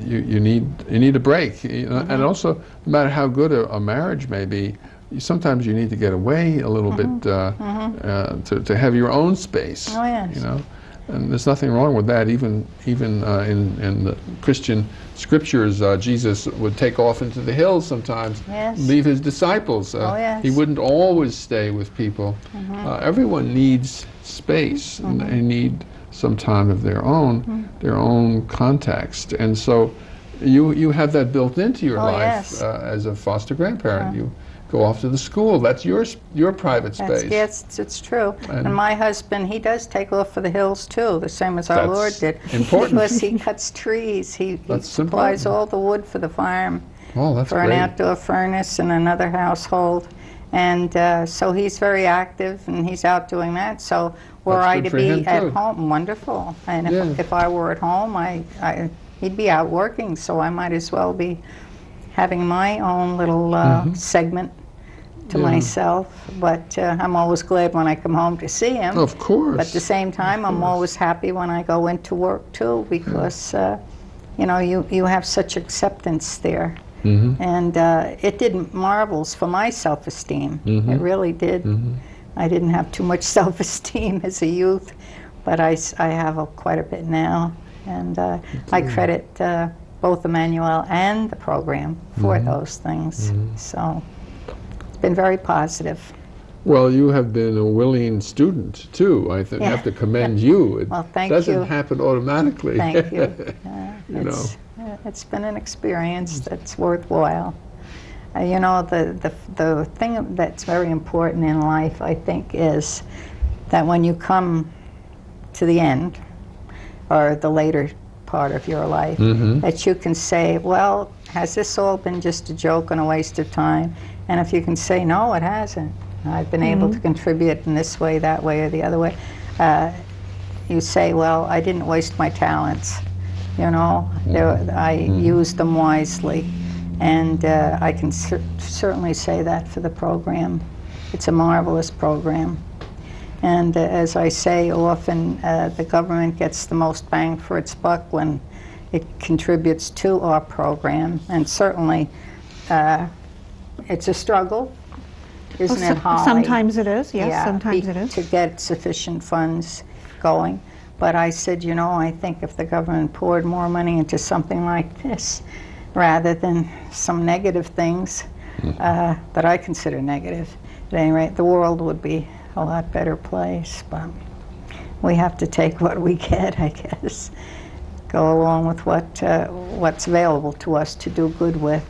You need a break. And also, no matter how good a marriage may be, sometimes you need to get away a little bit to have your own space. Oh, yes. You know, and there's nothing wrong with that. Even in the Christian scriptures, Jesus would take off into the hills sometimes, leave his disciples. He wouldn't always stay with people. Everyone needs space, and they need some time of their own context. And so you have that built into your life as a foster grandparent. You go off to the school. That's your private space. Yes, it's true. And my husband, he does take off for the hills too, the same as our Lord did. Important. Because he cuts trees. He supplies all the wood for the farm, for an outdoor furnace and another household. And so he's very active, and he's out doing that. So were I to be at home, wonderful. And if I were at home, he'd be out working, so I might as well be having my own little segment to myself. But I'm always glad when I come home to see him. Of course. But at the same time, I'm always happy when I go into work too, because you know, you have such acceptance there. And it did marvels for my self-esteem. It really did. I didn't have too much self-esteem as a youth, but I have quite a bit now. And I credit both Emmanuel and the program for those things. So it's been very positive. Well, you have been a willing student too. I have to commend you. Well, thank you. It doesn't happen automatically. Thank you. It's been an experience that's worthwhile. You know, the thing that's very important in life, I think, is that when you come to the end, or the later part of your life, that you can say, well, has this all been just a joke and a waste of time? And if you can say, no, it hasn't. I've been able to contribute in this way, that way, or the other way. you say, well, I didn't waste my talents. You know, I used them wisely. And I can certainly say that for the program. It's a marvelous program. And as I say often, the government gets the most bang for its buck when it contributes to our program. And certainly, it's a struggle, isn't it, Holly? Sometimes it is, yes, Yeah, sometimes it is. to get sufficient funds going. But I said, you know, I think if the government poured more money into something like this, rather than some negative things that I consider negative, at any rate, the world would be a lot better place. But we have to take what we get, I guess. Go along with what's available to us to do good with.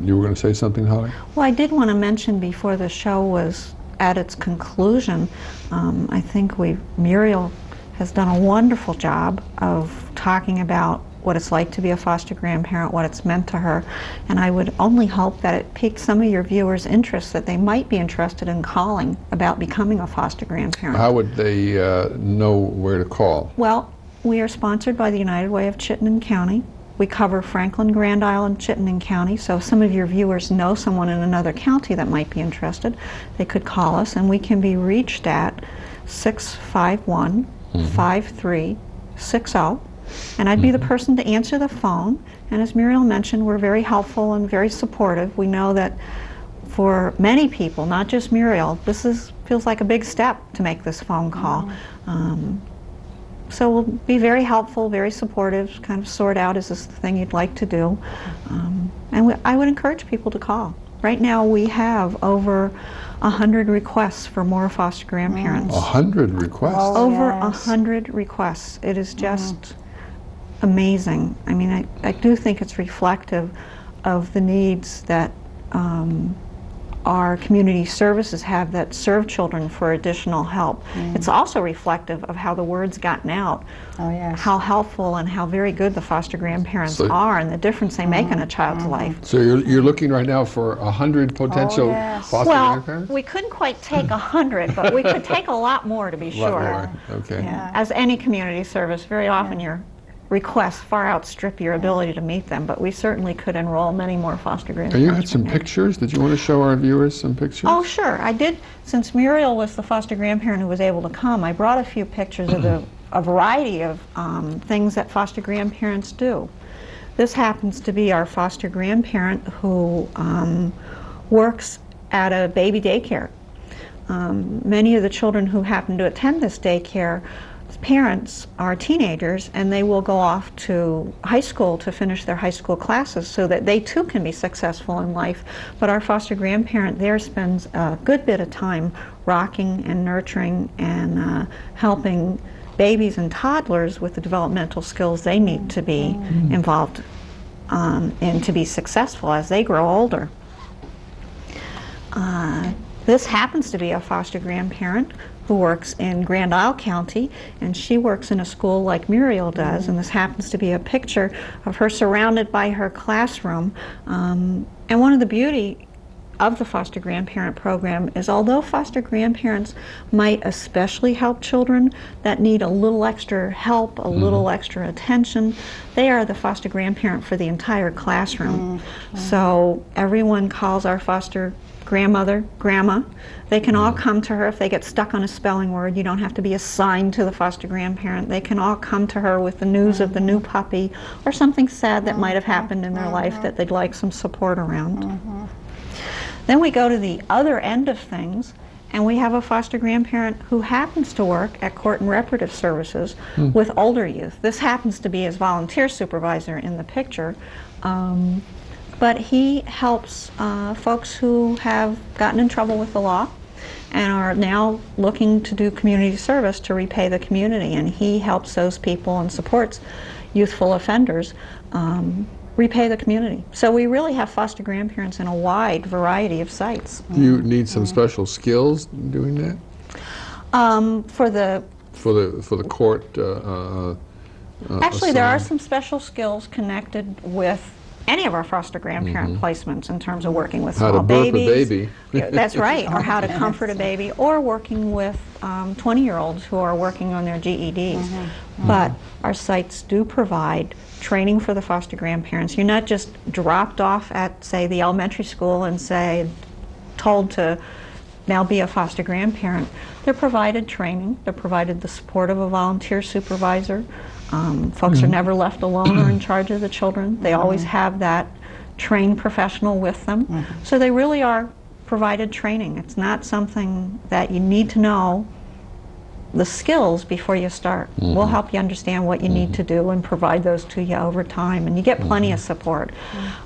You were going to say something, Holly? Well, I did want to mention before the show was at its conclusion, I think Muriel has done a wonderful job of talking about what it's like to be a foster grandparent, what it's meant to her, and I would only hope that it piqued some of your viewers' interest, that they might be interested in calling about becoming a foster grandparent. How would they know where to call? Well, we are sponsored by the United Way of Chittenden County. We cover Franklin, Grand Island, Chittenden County, so if some of your viewers know someone in another county that might be interested, they could call us, and we can be reached at 651-5360. And I'd be the person to answer the phone. And as Muriel mentioned, we're very helpful and very supportive. We know that for many people, not just Muriel, feels like a big step to make this phone call. So we'll be very helpful, very supportive, kind of sort out, is this the thing you'd like to do? I would encourage people to call. Right now we have over 100 requests for more foster grandparents. 100 requests? Oh, Over yes. 100 requests. It is just amazing. I mean, I do think it's reflective of the needs that our community services have that serve children for additional help. It's also reflective of how the word's gotten out, how helpful and how very good the foster grandparents are and the difference they make in a child's life. So you're looking right now for 100 potential foster grandparents? We couldn't quite take 100, but we could take a lot more, to be sure. Okay. Yeah. As any community service, very often your requests far outstrip your ability to meet them, but we certainly could enroll many more foster grandparents. You had some pictures. Did you want to show our viewers some pictures? Oh, sure. I did. Since Muriel was the foster grandparent who was able to come, I brought a few pictures of a variety of things that foster grandparents do. This happens to be our foster grandparent who works at a baby daycare. Many of the children who happen to attend this daycare, parents are teenagers, and they will go off to high school to finish their high school classes so that they too can be successful in life. But our foster grandparent there spends a good bit of time rocking and nurturing and helping babies and toddlers with the developmental skills they need to be involved in to be successful as they grow older. This happens to be a foster grandparent who works in Grand Isle County, and she works in a school like Muriel does, and this happens to be a picture of her surrounded by her classroom. And one of the beauty of the foster grandparent program is, although foster grandparents might especially help children that need a little extra help, a little extra attention, they are the foster grandparent for the entire classroom. So everyone calls our foster grandmother, grandma. They can all come to her if they get stuck on a spelling word. You don't have to be assigned to the foster grandparent. They can all come to her with the news of the new puppy or something sad that might have happened in their life that they'd like some support around. Then we go to the other end of things, and we have a foster grandparent who happens to work at Court and Reparative Services with older youth. This happens to be his volunteer supervisor in the picture. But he helps folks who have gotten in trouble with the law and are now looking to do community service to repay the community. And he helps those people and supports youthful offenders repay the community. So we really have foster grandparents in a wide variety of sites. Do you need some special skills doing that? For the court? Actually, there are some special skills connected with any of our foster grandparent placements in terms of working with How small to birth babies. a baby. Yeah, that's right, or how to comfort a baby, or working with 20-year-olds who are working on their GEDs. But our sites do provide training for the foster grandparents. You're not just dropped off at, say, the elementary school and told to now be a foster grandparent. They're provided training. They're provided the support of a volunteer supervisor. Folks are never left alone or in charge of the children. They always have that trained professional with them. So they really are provided training. It's not something that you need to know the skills before you start. We'll help you understand what you need to do and provide those to you over time, and you get plenty of support.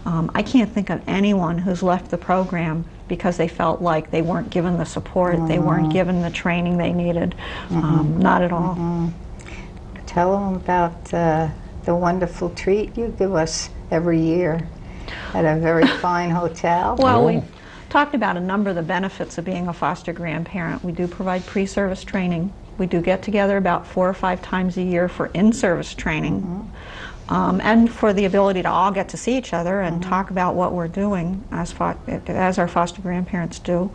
I can't think of anyone who's left the program because they felt like they weren't given the support, they weren't given the training they needed. Not at all. Tell them about the wonderful treat you give us every year at a very fine hotel. Well, we've talked about a number of the benefits of being a foster grandparent. We do provide pre-service training. We do get together about 4 or 5 times a year for in-service training. And for the ability to all get to see each other and talk about what we're doing as our foster grandparents do.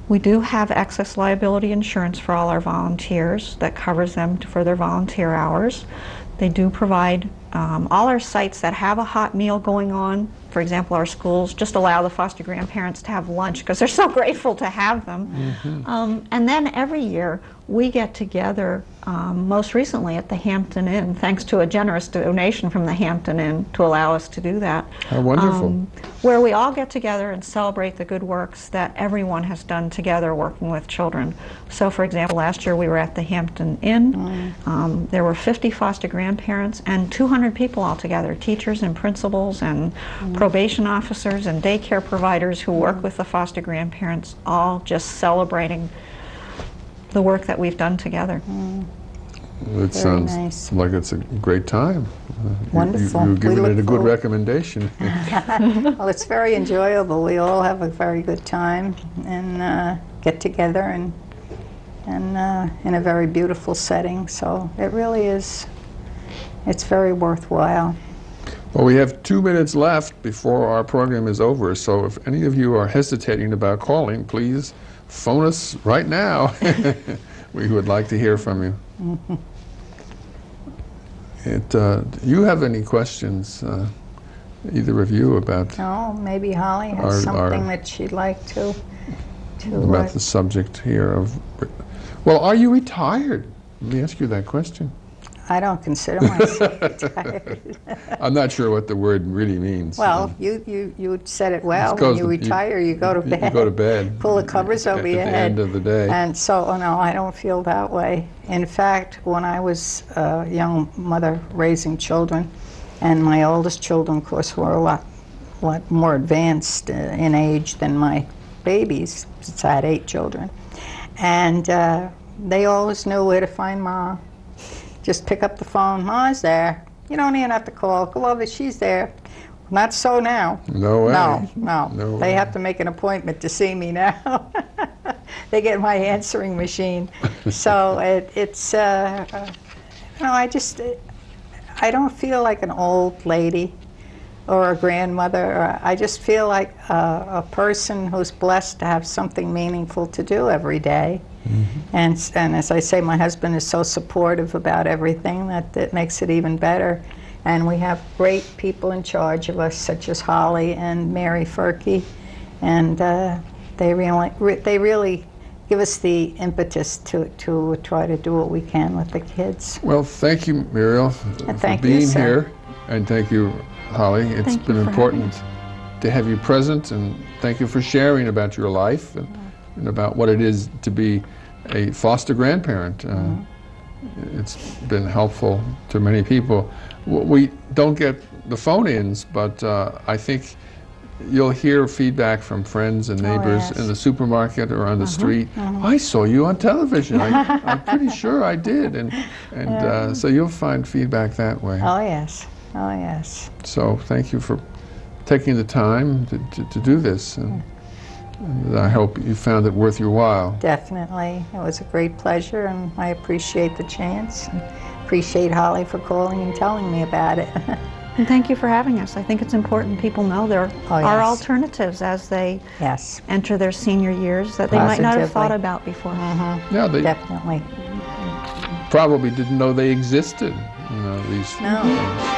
We do have excess liability insurance for all our volunteers that covers them for their volunteer hours. They do provide all our sites that have a hot meal going on. For example, our schools just allow the foster grandparents to have lunch because they're so grateful to have them. And then every year we get together, most recently at the Hampton Inn, thanks to a generous donation from the Hampton Inn to allow us to do that. How wonderful. Where we all get together and celebrate the good works that everyone has done together working with children. So for example, last year we were at the Hampton Inn. There were 50 foster grandparents and 200 people altogether, teachers and principals and probation officers and daycare providers who work with the foster grandparents, all just celebrating the work that we've done together. It sounds like it's a great time. Wonderful. You've given it a good recommendation. Well, it's very enjoyable. We all have a very good time and get together and in a very beautiful setting. So it really is, it's very worthwhile. Well, we have 2 minutes left before our program is over, so if any of you are hesitating about calling, please phone us right now. We would like to hear from you. Do you have any questions, either of you, about Oh, maybe Holly has something that she'd like to about the subject here of... Well, are you retired? Let me ask you that question. I don't consider myself retired. I'm not sure what the word really means. Well, you said it well. Because When you retire, you go to bed. You go to bed. Pull the covers over your head. At the end of the day. And so, no, I don't feel that way. In fact, when I was a young mother raising children, and my oldest children, of course, were a lot more advanced in age than my babies, since I had 8 children. And they always knew where to find Ma. Just pick up the phone, Ma's there. You don't even have to call. Go over, she's there. Not so now. No way. No. They have to make an appointment to see me now. They get my answering machine. So it's, I don't feel like an old lady or a grandmother. I just feel like a person who's blessed to have something meaningful to do every day. And as I say, my husband is so supportive about everything that it makes it even better. And we have great people in charge of us, such as Holly and Mary Furkey, and they really give us the impetus to try to do what we can with the kids. Well, thank you, Muriel, for being here, and thank you, Holly. It's been important to have you present, and thank you for sharing about your life and about what it is to be a foster grandparent. It's been helpful to many people. We don't get the phone-ins, but I think you'll hear feedback from friends and neighbors in the supermarket or on the street. I saw you on television. I'm pretty sure I did. And so you'll find feedback that way. Oh, yes. Oh, yes. So thank you for taking the time to do this. And I hope you found it worth your while. Definitely. It was a great pleasure, and I appreciate the chance. And appreciate Holly for calling and telling me about it. And thank you for having us. I think it's important people know there Oh, are yes. alternatives as they Yes, enter their senior years that they might not have Positively. thought about before. Yeah, they definitely. probably didn't know they existed, these No. things.